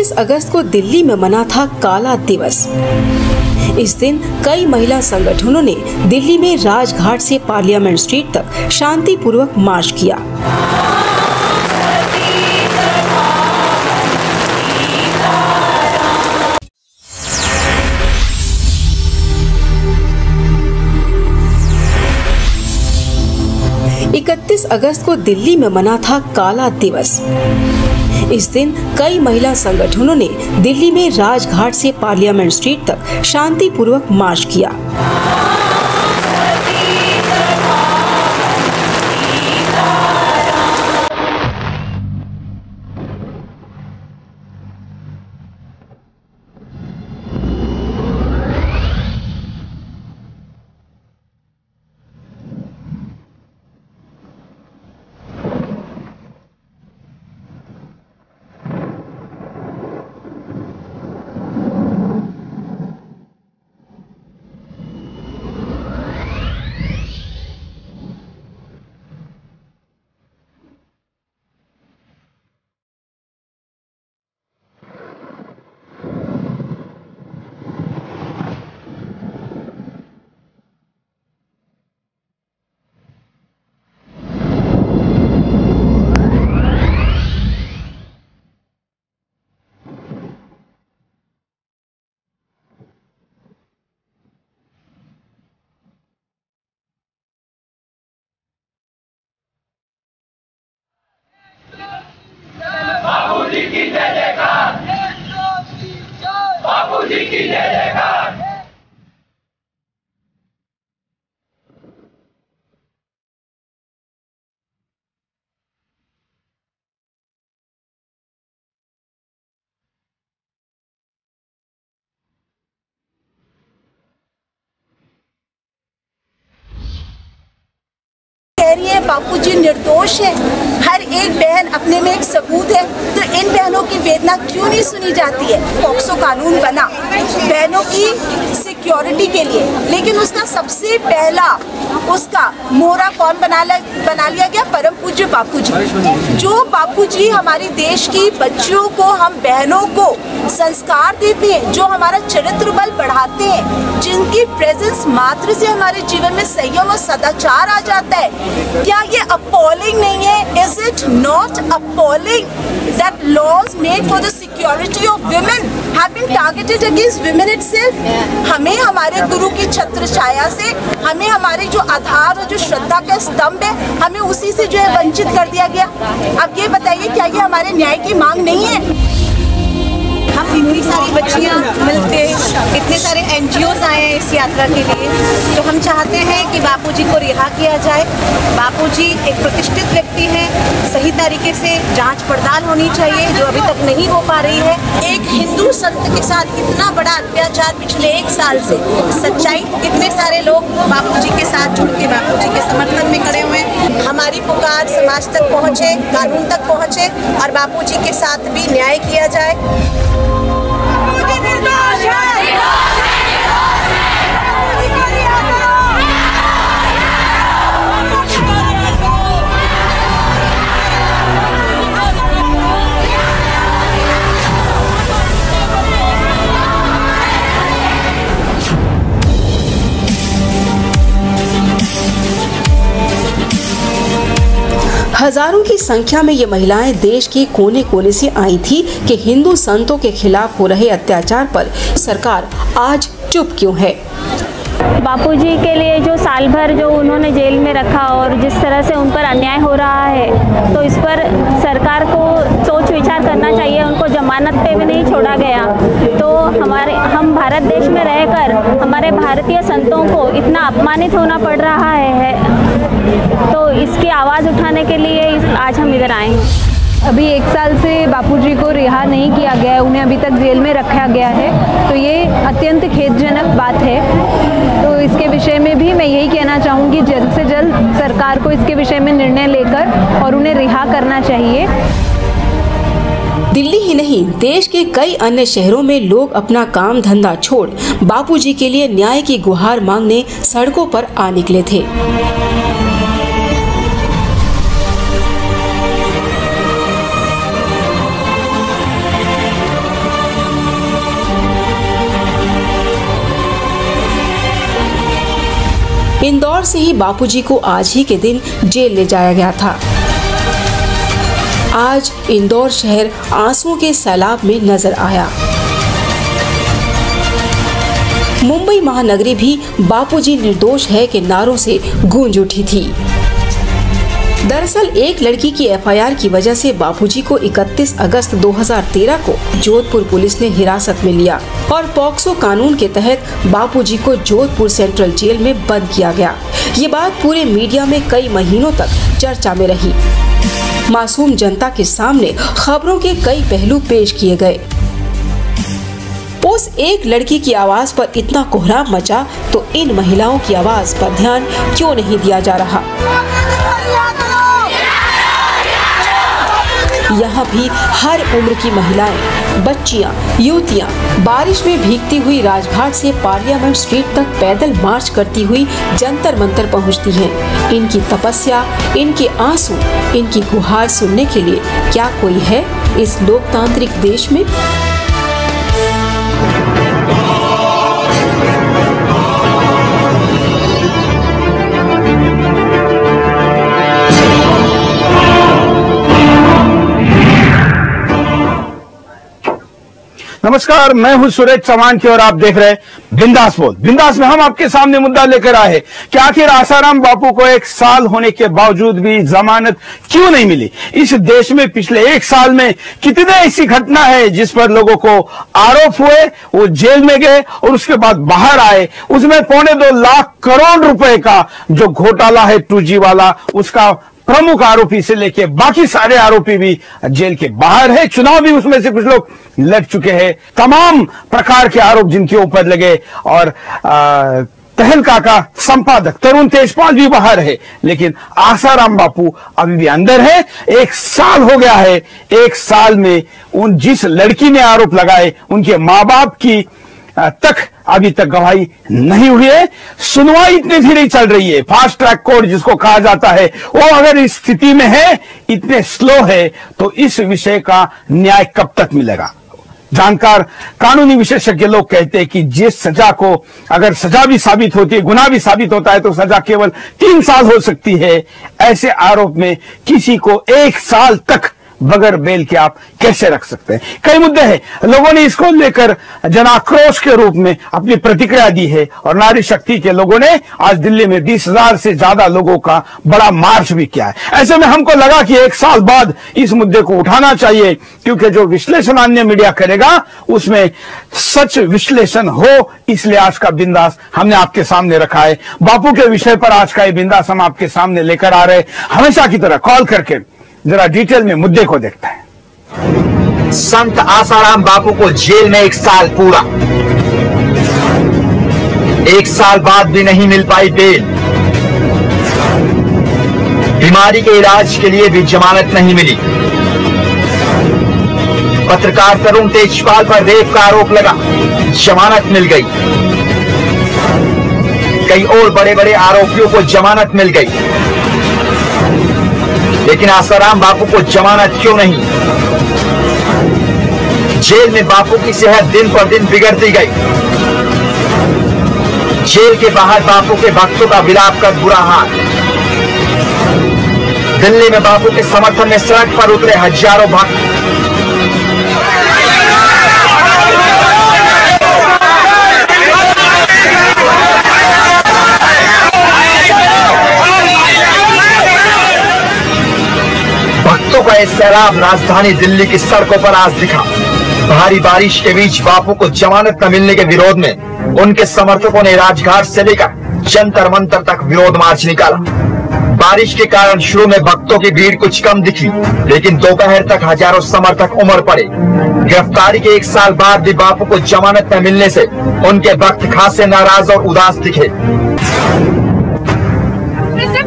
31 अगस्त को दिल्ली में मना था काला दिवस। इस दिन कई महिला संगठनों ने दिल्ली में राजघाट से पार्लियामेंट स्ट्रीट तक शांतिपूर्वक मार्च किया। अगस्त को दिल्ली में मना था काला दिवस। इस दिन कई महिला संगठनों ने दिल्ली में राजघाट से पार्लियामेंट स्ट्रीट तक शांतिपूर्वक मार्च किया। बापूजी निर्दोष है, हर एक बहन अपने में एक सबूत है, तो इन बहनों की वेदना क्यों नहीं सुनी जाती है। पॉक्सो कानून बना बहनों की सिक्योरिटी के लिए, लेकिन उसका सबसे पहला उसका मोहरा कौन बना लिया गया? परम पूज्य बापूजी। जो बापूजी हमारे देश की बच्चियों को, हम बहनों को संस्कार देते हैं, जो हमारा चरित्र बल बढ़ाते हैं, जिनकी प्रेजेंस मात्र से हमारे जीवन में संयम और सदाचार आ जाता है। क्या ये appalling नहीं है? Is it not appalling that laws made for the security of women have been targeted against women itself? हमें हमारे गुरु की छत्र छाया से, हमें हमारे जो आधार और जो श्रद्धा का स्तंभ है, हमें उसी से जो है वंचित कर दिया गया। अब ये बताइए, क्या ये हमारे न्याय की मांग नहीं है? हम इतनी सारी बच्चियाँ मिलते, इतने सारे NGOs आए हैं इस यात्रा के लिए, तो हम चाहते हैं कि बापूजी को रिहा किया जाए। बापूजी एक प्रतिष्ठित व्यक्ति हैं, सही तरीके से जांच पड़ताल होनी चाहिए, जो अभी तक नहीं हो पा रही है। एक हिंदू संत के साथ इतना बड़ा अत्याचार पिछले 1 साल से, सच्चाई, इतने सारे लोग बापूजी के साथ जुड़ के बापूजी के समर्थन में खड़े हुए हैं। हमारी पुकार समाज तक पहुँचे, कानून तक पहुँचे और बापूजी के साथ भी न्याय किया जाए। हजारों की संख्या में ये महिलाएं देश के कोने कोने से आई थी कि हिंदू संतों के खिलाफ हो रहे अत्याचार पर सरकार आज चुप क्यों है। बापूजी के लिए जो साल भर जो उन्होंने जेल में रखा और जिस तरह से उन पर अन्याय हो रहा है, तो इस पर सरकार को सोच विचार करना चाहिए। उनको जमानत पे भी नहीं छोड़ा गया, तो हम भारत देश में रहकर हमारे भारतीय संतों को इतना अपमानित होना पड़ रहा है, तो इसकी आवाज़ उठाने के लिए आज हम इधर आए हैं। अभी 1 साल से बापूजी को रिहा नहीं किया गया है, उन्हें अभी तक जेल में रखा गया है, तो ये अत्यंत खेदजनक बात है। तो इसके विषय में भी मैं यही कहना चाहूँगी, जल्द से जल्द सरकार को इसके विषय में निर्णय लेकर और उन्हें रिहा करना चाहिए। दिल्ली ही नहीं, देश के कई अन्य शहरों में लोग अपना काम धंधा छोड़ बापूजी के लिए न्याय की गुहार मांगने सड़कों पर आ निकले थे। इंदौर से ही बापूजी को आज ही के दिन जेल ले जाया गया था। आज इंदौर शहर आंसुओं के सैलाब में नजर आया। मुंबई महानगरी भी बापूजी निर्दोष है के नारों से गूंज उठी थी। दरअसल एक लड़की की एफआईआर की वजह से बापूजी को 31 अगस्त 2013 को जोधपुर पुलिस ने हिरासत में लिया और पॉक्सो कानून के तहत बापूजी को जोधपुर सेंट्रल जेल में बंद किया गया। ये बात पूरे मीडिया में कई महीनों तक चर्चा में रही। मासूम जनता के सामने खबरों के कई पहलू पेश किए गए। उस एक लड़की की आवाज पर इतना कोहराम मचा तो इन महिलाओं की आवाज पर ध्यान क्यों नहीं दिया जा रहा। यहाँ भी हर उम्र की महिलाएं, बच्चियां, युवतियां बारिश में भीगती हुई राजघाट से पार्लियामेंट स्ट्रीट तक पैदल मार्च करती हुई जंतर मंतर पहुँचती हैं। इनकी तपस्या, इनके आंसू, इनकी गुहार सुनने के लिए क्या कोई है इस लोकतांत्रिक देश में? नमस्कार, मैं हूं सुरेश चौहान की और आप देख रहे हैं बिंदास बोल। बिंदास में हम आपके सामने मुद्दा लेकर आए कि आखिर आसाराम बापू को 1 साल होने के बावजूद भी जमानत क्यों नहीं मिली। इस देश में पिछले 1 साल में कितने ऐसी घटना है जिस पर लोगों को आरोप हुए, वो जेल में गए और उसके बाद बाहर आए। उसमें 2.25 लाख करोड़ रुपए का जो घोटाला है 2G वाला, उसका प्रमुख आरोपी से लेके बाकी सारे आरोपी भी जेल के बाहर है। चुनाव भी उसमें से कुछ लोग लड़ चुके हैं। तमाम प्रकार के आरोप जिनके ऊपर लगे और तहलका का संपादक तरुण तेजपाल भी बाहर है, लेकिन आसाराम बापू अभी भी अंदर है। 1 साल हो गया है। 1 साल में उन जिस लड़की ने आरोप लगाए उनके माँ बाप की तक अभी तक गवाही नहीं हुई है। सुनवाई इतनी धीरे चल रही है। फास्ट ट्रैक कोर्ट जिसको कहा जाता है, वो अगर इस स्थिति में है, इतने स्लो है, तो इस विषय का न्याय कब तक मिलेगा। जानकार कानूनी विशेषज्ञ लोग कहते हैं कि जिस सजा को अगर सजा भी साबित होती है, गुनाह भी साबित होता है, तो सजा केवल 3 साल हो सकती है। ऐसे आरोप में किसी को 1 साल तक बगैर बेल के आप कैसे रख सकते हैं। कई मुद्दे हैं। लोगों ने इसको लेकर जनाक्रोश के रूप में अपनी प्रतिक्रिया दी है और नारी शक्ति के लोगों ने आज दिल्ली में 20,000 से ज्यादा लोगों का बड़ा मार्च भी किया है। ऐसे में हमको लगा कि 1 साल बाद इस मुद्दे को उठाना चाहिए, क्योंकि जो विश्लेषण अन्य मीडिया करेगा उसमें सच विश्लेषण हो, इसलिए आज का बिंदास हमने आपके सामने रखा है। बापू के विषय पर आज का ये बिंदास हम आपके सामने लेकर आ रहे, हमेशा की तरह कॉल करके जरा डिटेल में मुद्दे को देखते हैं। संत आसाराम बापू को जेल में 1 साल पूरा। 1 साल बाद भी नहीं मिल पाई बेल। बीमारी के इलाज के लिए भी जमानत नहीं मिली। पत्रकार तरुण तेजपाल पर रेप का आरोप लगा, जमानत मिल गई। कई और बड़े बड़े आरोपियों को जमानत मिल गई, लेकिन आसाराम बापू को जमानत क्यों नहीं। जेल में बापू की सेहत दिन पर दिन बिगड़ती गई। जेल के बाहर बापू के भक्तों का विलाप कर बुरा हाल। दिल्ली में बापू के समर्थन में सड़क पर उतरे हजारों भक्त। भक्तों का यह सैलाब राजधानी दिल्ली की सड़कों पर आज दिखा। भारी बारिश के बीच बापू को जमानत न मिलने के विरोध में उनके समर्थकों ने राजघाट से लेकर जंतर मंतर तक विरोध मार्च निकाला। बारिश के कारण शुरू में भक्तों की भीड़ कुछ कम दिखी, लेकिन दोपहर तक हजारों समर्थक उमड़ पड़े। गिरफ्तारी के 1 साल बाद भी बापू को जमानत न मिलने से उनके भक्त खासे नाराज और उदास दिखे।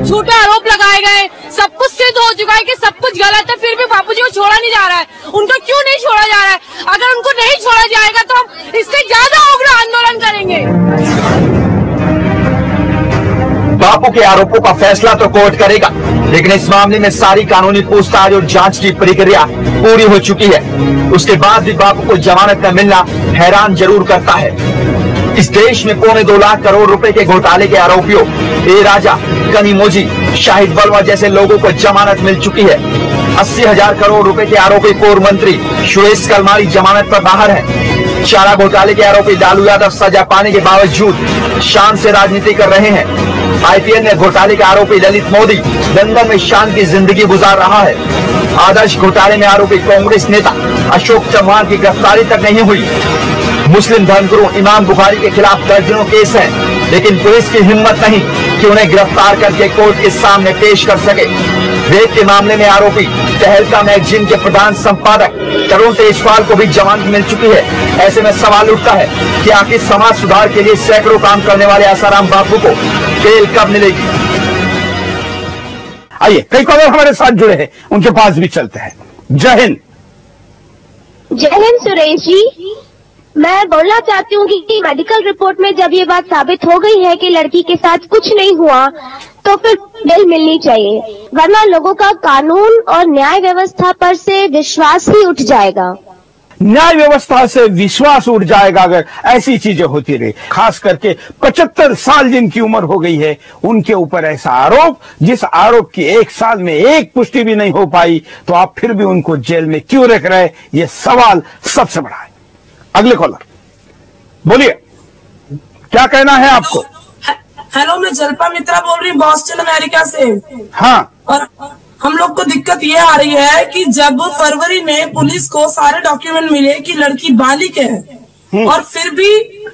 झूठे आरोप लगाए गए, सब कुछ सिद्ध हो चुका है कि सब कुछ गलत है, फिर भी बापूजी को छोड़ा नहीं जा रहा है। उनको क्यों नहीं छोड़ा जा रहा है? अगर उनको नहीं छोड़ा जाएगा तो हम इससे ज्यादा उग्र आंदोलन करेंगे। बापू के आरोपों का फैसला तो कोर्ट करेगा, लेकिन इस मामले में सारी कानूनी पूछताछ और जांच की प्रक्रिया पूरी हो चुकी है। उसके बाद भी बापू को जमानत न मिलना हैरान जरूर करता है। इस देश में 2.25 लाख करोड़ रुपए के घोटाले के आरोपियों ए राजा, कनिमोझी, शाहिद बलवा जैसे लोगों को जमानत मिल चुकी है। 80,000 करोड़ रुपए के आरोपी पूर्व मंत्री सुरेश कलमारी जमानत पर बाहर है। चारा घोटाले के आरोपी लालू यादव सजा पाने के बावजूद शान से राजनीति कर रहे हैं। IPL में घोटाले के आरोपी ललित मोदी लंदन में शान की जिंदगी गुजार रहा है। आदर्श घोटाले में आरोपी कांग्रेस नेता अशोक चौहान की गिरफ्तारी तक नहीं हुई। मुस्लिम धर्मगुरु इमाम बुखारी के खिलाफ दर्जनों केस हैं, लेकिन पुलिस की हिम्मत नहीं कि उन्हें गिरफ्तार करके कोर्ट के सामने पेश कर सके। रेप के मामले में आरोपी तहलका मैगजीन के प्रधान संपादक तरुण तेजपाल को भी जमानत मिल चुकी है। ऐसे में सवाल उठता है कि आखिर समाज सुधार के लिए सैकड़ों काम करने वाले आसाराम बापू को बेल कब मिलेगी। आइए, कई कॉलर हमारे साथ जुड़े हैं, उनके पास भी चलते हैं। जय हिंद। जय हिंद सुरेश जी, मैं बोलना चाहती हूँ कि मेडिकल रिपोर्ट में जब ये बात साबित हो गई है कि लड़की के साथ कुछ नहीं हुआ, तो फिर बेल मिलनी चाहिए, वरना लोगों का कानून और न्याय व्यवस्था पर से विश्वास ही उठ जाएगा। न्याय व्यवस्था से विश्वास उठ जाएगा अगर ऐसी चीजें होती रही। खास करके 75 साल जिनकी उम्र हो गई है, उनके ऊपर ऐसा आरोप, जिस आरोप की 1 साल में एक पुष्टि भी नहीं हो पाई, तो आप फिर भी उनको जेल में क्यों रख रहे, ये सवाल सबसे बड़ा है। अगले कॉलर, बोलिए, क्या कहना है आपको? हेलो, मैं जल्पा मित्रा बोल रही हूँ बॉस्टन अमेरिका से। हाँ, और हम लोग को दिक्कत ये आ रही है कि जब फरवरी में पुलिस को सारे डॉक्यूमेंट मिले कि लड़की बालिग है, और फिर भी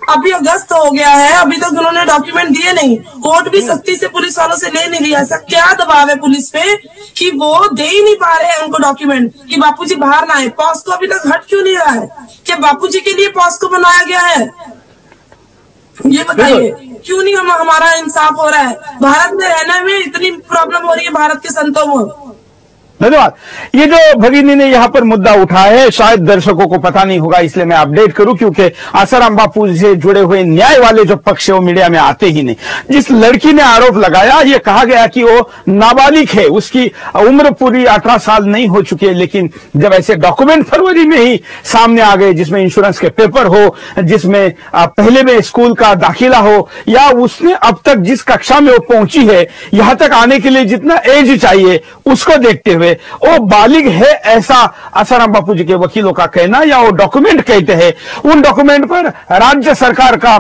अभी अगस्त हो गया है, अभी तक उन्होंने डॉक्यूमेंट दिए नहीं। कोर्ट भी सख्ती से पुलिस वालों से ले नहीं लिया। ऐसा क्या दबाव है पुलिस पे कि वो दे ही नहीं पा रहे हैं उनको डॉक्यूमेंट कि बापूजी बाहर ना आए। पॉस्को अभी तक हट क्यों नहीं रहा है? क्या बापूजी के लिए पॉस्को बनाया गया है? ये बताइए, क्यों नहीं हमारा इंसाफ हो रहा है? भारत में रहने में इतनी प्रॉब्लम हो रही है भारत के संतों को। धन्यवाद। ये जो भगिनी ने यहाँ पर मुद्दा उठाया है, शायद दर्शकों को पता नहीं होगा, इसलिए मैं अपडेट करूं, क्योंकि आसाराम बापू से जुड़े हुए न्याय वाले जो पक्ष है वो मीडिया में आते ही नहीं। जिस लड़की ने आरोप लगाया, ये कहा गया कि वो नाबालिग है, उसकी उम्र पूरी 18 साल नहीं हो चुकी है, लेकिन जब ऐसे डॉक्यूमेंट फरवरी में ही सामने आ गए, जिसमें इंश्योरेंस के पेपर हो, जिसमें पहले में स्कूल का दाखिला हो, या उसने अब तक जिस कक्षा में वो पहुंची है, यहां तक आने के लिए जितना एज चाहिए, उसको देखते हुए वो बालिग है, ऐसा आसाराम बापू जी के वकीलों का कहना, या वो डॉक्यूमेंट कहते हैं। उन डॉक्यूमेंट पर राज्य सरकार का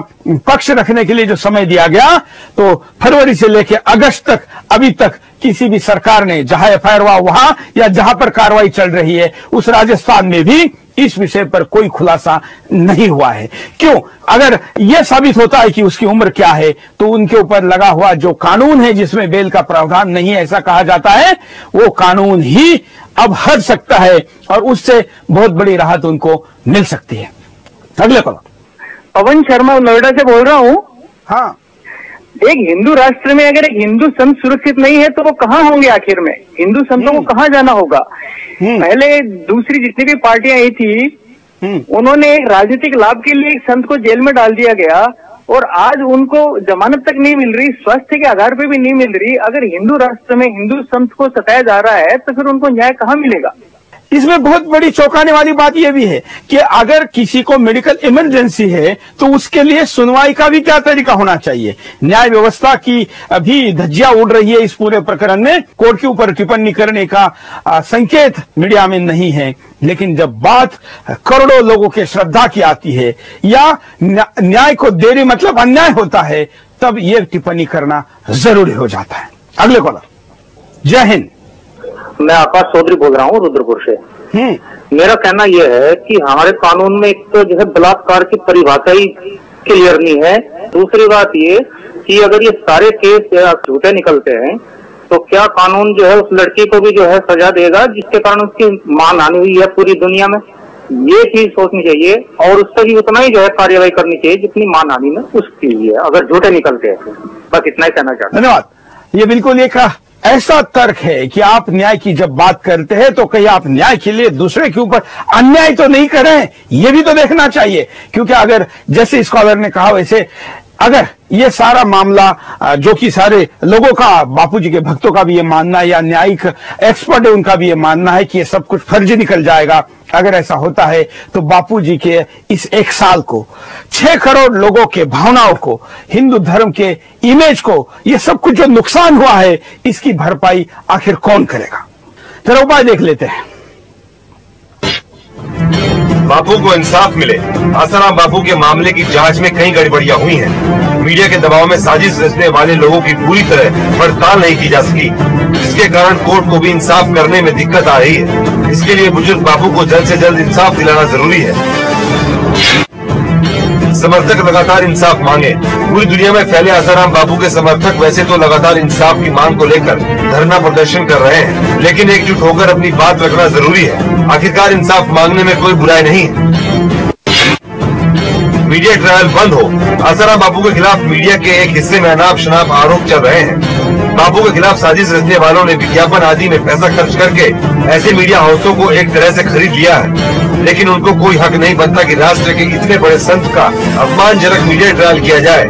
पक्ष रखने के लिए जो समय दिया गया, तो फरवरी से लेकर अगस्त तक अभी तक किसी भी सरकार ने, जहां एफआईआर हुआ वहां या जहां पर कार्रवाई चल रही है उस राजस्थान में भी इस विषय पर कोई खुलासा नहीं हुआ है। क्यों? अगर यह साबित होता है कि उसकी उम्र क्या है, तो उनके ऊपर लगा हुआ जो कानून है जिसमें बेल का प्रावधान नहीं है, ऐसा कहा जाता है, वो कानून ही अब हट सकता है और उससे बहुत बड़ी राहत उनको मिल सकती है। अगले पर पवन शर्मा नोएडा से बोल रहा हूँ। हाँ, एक हिंदू राष्ट्र में अगर एक हिंदू संत सुरक्षित नहीं है तो वो कहाँ होंगे? आखिर में हिंदू संतों को कहाँ जाना होगा? पहले दूसरी जितनी भी पार्टियां आई थी, उन्होंने एक राजनीतिक लाभ के लिए एक संत को जेल में डाल दिया गया, और आज उनको जमानत तक नहीं मिल रही, स्वास्थ्य के आधार पे भी नहीं मिल रही। अगर हिंदू राष्ट्र में हिंदू संत को सताया जा रहा है तो फिर उनको न्याय कहाँ मिलेगा? इसमें बहुत बड़ी चौंकाने वाली बात यह भी है कि अगर किसी को मेडिकल इमरजेंसी है तो उसके लिए सुनवाई का भी क्या तरीका होना चाहिए। न्याय व्यवस्था की अभी धज्जियां उड़ रही है इस पूरे प्रकरण में। कोर्ट के ऊपर टिप्पणी करने का संकेत मीडिया में नहीं है, लेकिन जब बात करोड़ों लोगों के श्रद्धा की आती है या न्याय को देरी मतलब अन्याय होता है, तब यह टिप्पणी करना जरूरी हो जाता है। अगले कॉलर, जय हिंद। मैं आकाश चौधरी बोल रहा हूँ रुद्रपुर से। मेरा कहना यह है कि हमारे कानून में एक तो जो है बलात्कार की परिभाषा ही क्लियर नहीं है। दूसरी बात ये कि अगर ये सारे केस झूठे निकलते हैं तो क्या कानून जो है उस लड़की को भी जो है सजा देगा जिसके कारण उसकी मानहानि हुई है पूरी दुनिया में? ये चीज सोचनी चाहिए और उससे भी उतना ही जो है कार्यवाही करनी चाहिए जितनी मानहानि में उसकी हुई है, अगर झूठे निकलते हैं। बस इतना ही कहना चाहता हूँ। धन्यवाद। ये बिल्कुल एक ऐसा तर्क है कि आप न्याय की जब बात करते हैं तो कहीं आप न्याय के लिए दूसरे के ऊपर अन्याय तो नहीं कर रहे हैं, ये भी तो देखना चाहिए। क्योंकि अगर जैसे स्कॉलर ने कहा वैसे अगर ये सारा मामला जो कि सारे लोगों का, बापूजी के भक्तों का भी ये मानना है या न्यायिक एक्सपर्ट है उनका भी ये मानना है कि ये सब कुछ फर्जी निकल जाएगा, अगर ऐसा होता है तो बापूजी के इस एक साल को, 6 करोड़ लोगों के भावनाओं को, हिंदू धर्म के इमेज को, ये सब कुछ जो नुकसान हुआ है इसकी भरपाई आखिर कौन करेगा? जरा उपाय देख लेते हैं। बापू को इंसाफ मिले। आसाराम बापू के मामले की जांच में कई गड़बड़ियां हुई हैं। मीडिया के दबाव में साजिश रचने वाले लोगों की पूरी तरह पड़ताल नहीं की जा सकी, जिसके कारण कोर्ट को भी इंसाफ करने में दिक्कत आ रही है। इसके लिए बुजुर्ग बापू को जल्द से जल्द इंसाफ दिलाना जरूरी है। समर्थक लगातार इंसाफ मांगे। पूरी दुनिया में फैले आसाराम बापू के समर्थक वैसे तो लगातार इंसाफ की मांग को लेकर धरना प्रदर्शन कर रहे हैं, लेकिन एकजुट होकर अपनी बात रखना जरूरी है। आखिरकार इंसाफ मांगने में कोई बुराई नहीं है। मीडिया ट्रायल बंद हो। आसाराम बापू के खिलाफ मीडिया के एक हिस्से में अनाप शनाप आरोप चल रहे हैं। बापू के खिलाफ साजिश रचने वालों ने विज्ञापन आदि में पैसा खर्च करके ऐसे मीडिया हाउसों को एक तरह से खरीद लिया है, लेकिन उनको कोई हक नहीं बनता कि राष्ट्र के इतने बड़े संत का अपमानजनक मीडिया ट्रायल किया जाए।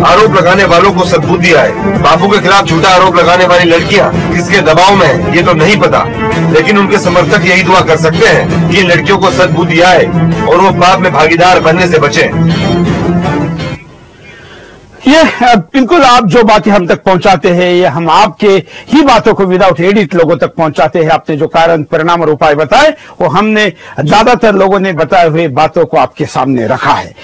आरोप लगाने वालों को सद्बुद्धि आए। बापू के खिलाफ झूठा आरोप लगाने वाली लड़कियां किसके दबाव में है ये तो नहीं पता, लेकिन उनके समर्थक यही दुआ कर सकते हैं कि इन लड़कियों को सद्बुद्धि आए और वो पाप में भागीदार बनने से बचे। ये बिल्कुल आप जो बातें हम तक पहुंचाते हैं ये हम आपके ही बातों को विदाउट एडिट लोगों तक पहुंचाते हैं। आपने जो कारण, परिणाम और उपाय बताए वो हमने ज्यादातर लोगों ने बताए हुए बातों को आपके सामने रखा है।